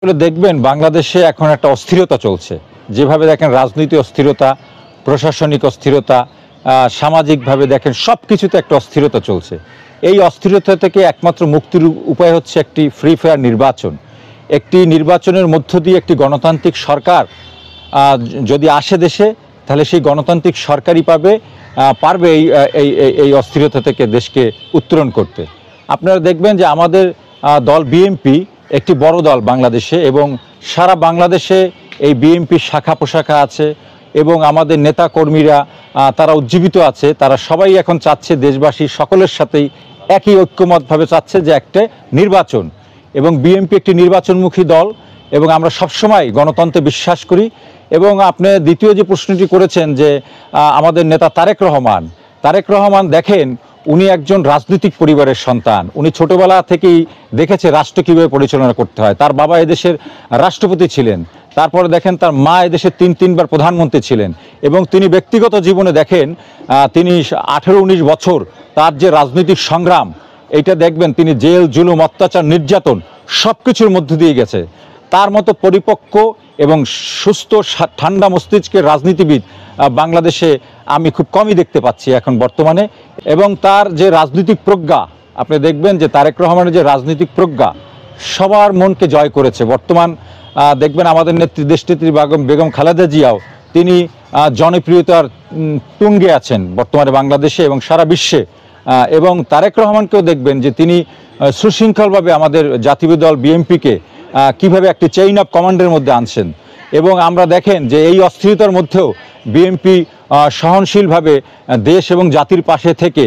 দেখবেন বাংলাদেশে এখন একটা অস্থিরতা চলছে। যেভাবে দেখেন রাজনৈতিক অস্থিরতা, প্রশাসনিক অস্থিরতা, সামাজিকভাবে দেখেন সব কিছুতে একটা অস্থিরতা চলছে। এই অস্থিরতা থেকে একমাত্র মুক্তির উপায় হচ্ছে একটি ফ্রি ফেয়ার নির্বাচন। একটি নির্বাচনের মধ্য দিয়ে একটি গণতান্ত্রিক সরকার যদি আসে দেশে, তাহলে সেই গণতান্ত্রিক সরকারই পারবে এই অস্থিরতা থেকে দেশকে উত্তরণ করতে। আপনারা দেখবেন যে আমাদের দল বিএনপি একটি বড় দল বাংলাদেশে, এবং সারা বাংলাদেশে এই বিএনপির শাখা প্রশাখা আছে, এবং আমাদের নেতা কর্মীরা তারা উজ্জীবিত আছে। তারা সবাই এখন চাচ্ছে, দেশবাসী সকলের সাথেই একই ঐক্যমতভাবে চাচ্ছে যে একটা নির্বাচন, এবং বিএনপি একটি নির্বাচনমুখী দল, এবং আমরা সবসময় গণতন্ত্রে বিশ্বাস করি। এবং আপনি দ্বিতীয় যে প্রশ্নটি করেছেন যে আমাদের নেতা তারেক রহমান দেখেন, উনি একজন রাজনৈতিক পরিবারের সন্তান। উনি ছোটবেলা থেকেই দেখেছে রাষ্ট্র কীভাবে পরিচালনা করতে হয়। তার বাবা এদেশের রাষ্ট্রপতি ছিলেন, তারপরে দেখেন তার মা এদেশের তিনবার প্রধানমন্ত্রী ছিলেন, এবং তিনি ব্যক্তিগত জীবনে দেখেন তিনি 18-19 বছর তার যে রাজনৈতিক সংগ্রাম, এইটা দেখবেন তিনি জেল, জুলুম, অত্যাচার, নির্যাতন সব কিছুর মধ্য দিয়ে গেছে। তার মতো পরিপক্ক এবং সুস্থ ঠান্ডা মস্তিষ্কের রাজনীতিবিদ বাংলাদেশে আমি খুব কমই দেখতে পাচ্ছি এখন বর্তমানে। এবং তার যে রাজনৈতিক প্রজ্ঞা, আপনি দেখবেন যে তারেক রহমানের যে রাজনৈতিক প্রজ্ঞা সবার মনকে জয় করেছে। বর্তমান দেখবেন আমাদের নেত্রী, দেশনেত্রী বেগম খালেদা জিয়াও তিনি জনপ্রিয়তার তুঙ্গে আছেন বর্তমানে বাংলাদেশে এবং সারা বিশ্বে। এবং তারেক রহমানকেও দেখবেন যে তিনি সুশৃঙ্খলভাবে আমাদের জাতীয় দল বিএনপিকে কিভাবে একটি চেইন অফ কমান্ডের মধ্যে আনছেন। এবং আমরা দেখেন যে এই অস্থিরতার মধ্যেও বিএনপি সহনশীলভাবে দেশ এবং জাতির পাশে থেকে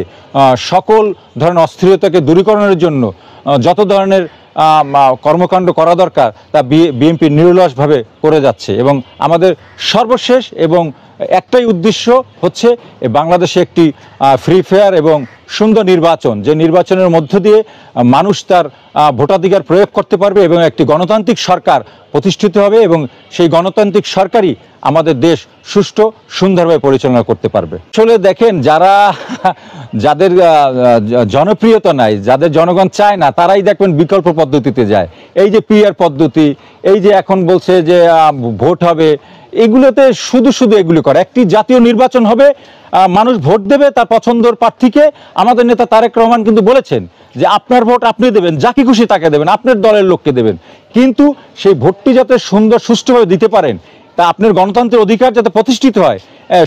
সকল ধরনের অস্থিরতাকে দূরীকরণের জন্য যত ধরনের কর্মকাণ্ড করা দরকার তা বিএনপি নিরলসভাবে করে যাচ্ছে। এবং আমাদের সর্বশেষ এবং একটাই উদ্দেশ্য হচ্ছে বাংলাদেশে একটি ফ্রি ফেয়ার এবং সুন্দর নির্বাচন, যে নির্বাচনের মধ্য দিয়ে মানুষ তার ভোটাধিকার প্রয়োগ করতে পারবে এবং একটি গণতান্ত্রিক সরকার প্রতিষ্ঠিত হবে, এবং সেই গণতান্ত্রিক সরকারই আমাদের দেশ সুষ্ঠু সুন্দরভাবে পরিচালনা করতে পারবে। আসলে দেখেন, যাদের জনপ্রিয়তা নাই, যাদের জনগণ চায় না, তারাই দেখবেন বিকল্প পদ্ধতিতে যায়। এই যে পিআর পদ্ধতি, এই যে এখন বলছে যে ভোট হবে, এগুলোতে শুধু এগুলি করে। একটি জাতীয় নির্বাচন হবে, মানুষ ভোট দেবে তার পছন্দের প্রার্থীকে। আমাদের নেতা তারেক রহমান কিন্তু বলেছেন যে আপনার ভোট আপনি দেবেন, যাকে খুশি তাকে দেবেন, আপনার দলের লোককে দেবেন, কিন্তু সেই ভোটটি যাতে সুন্দর সুষ্ঠুভাবে দিতে পারেন, তা আপনার গণতন্ত্রের অধিকার যাতে প্রতিষ্ঠিত হয়,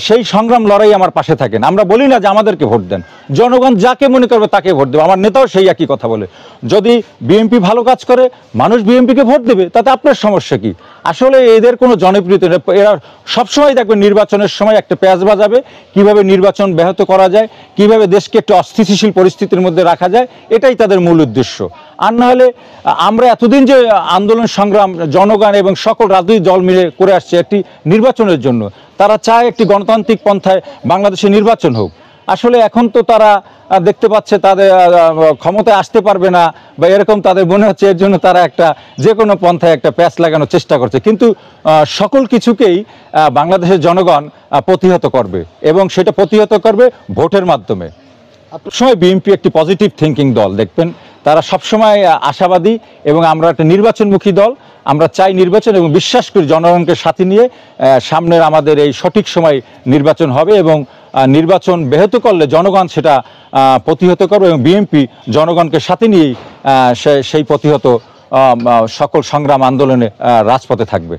সেই সংগ্রাম লড়াই আমার পাশে থাকেন। আমরা বলি না যে আমাদেরকে ভোট দেন, জনগণ যাকে মনে করবে তাকে ভোট দেবে। আমার নেতাও সেই একই কথা বলে। যদি বিএনপি ভালো কাজ করে, মানুষ বিএনপিকে ভোট দেবে, তাতে আপনার সমস্যা কি? আসলে এদের কোনো জনপ্রিয়তা নেই। এরা সবসময় দেখবেন নির্বাচনের সময় একটা পেঁয়াজ বাজাবে, কিভাবে নির্বাচন ব্যাহত করা যায়, কিভাবে দেশকে একটু অস্থিতিশীল পরিস্থিতির মধ্যে রাখা যায়, এটাই তাদের মূল উদ্দেশ্য। আর না হলে আমরা এতদিন যে আন্দোলন সংগ্রাম জনগণ এবং সকল রাজনৈতিক দল মিলে করে আসছে একটি নির্বাচনের জন্য, তারা চায় একটি গণতান্ত্রিক পন্থায় বাংলাদেশে নির্বাচন হোক। আসলে এখন তো তারা দেখতে পাচ্ছে তাদের ক্ষমতায় আসতে পারবে না, বা এরকম তাদের মনে হচ্ছে, এর জন্য তারা একটা যে কোনো পন্থায় একটা প্যাচ লাগানোর চেষ্টা করছে। কিন্তু সকল কিছুকেই বাংলাদেশের জনগণ প্রতিহত করবে, এবং সেটা প্রতিহত করবে ভোটের মাধ্যমে। সবসময় বিএনপি একটি পজিটিভ থিঙ্কিং দল, দেখবেন তারা সবসময় আশাবাদী, এবং আমরা একটা নির্বাচনমুখী দল। আমরা চাই নির্বাচন, এবং বিশ্বাস করি জনগণকে সাথে নিয়ে সামনের আমাদের এই সঠিক সময় নির্বাচন হবে, এবং নির্বাচন ব্যাহত করলে জনগণ সেটা প্রতিহত করবে, এবং বিএনপি জনগণকে সাথে নিয়েই সেই প্রতিহত সকল সংগ্রাম আন্দোলনে রাজপথে থাকবে।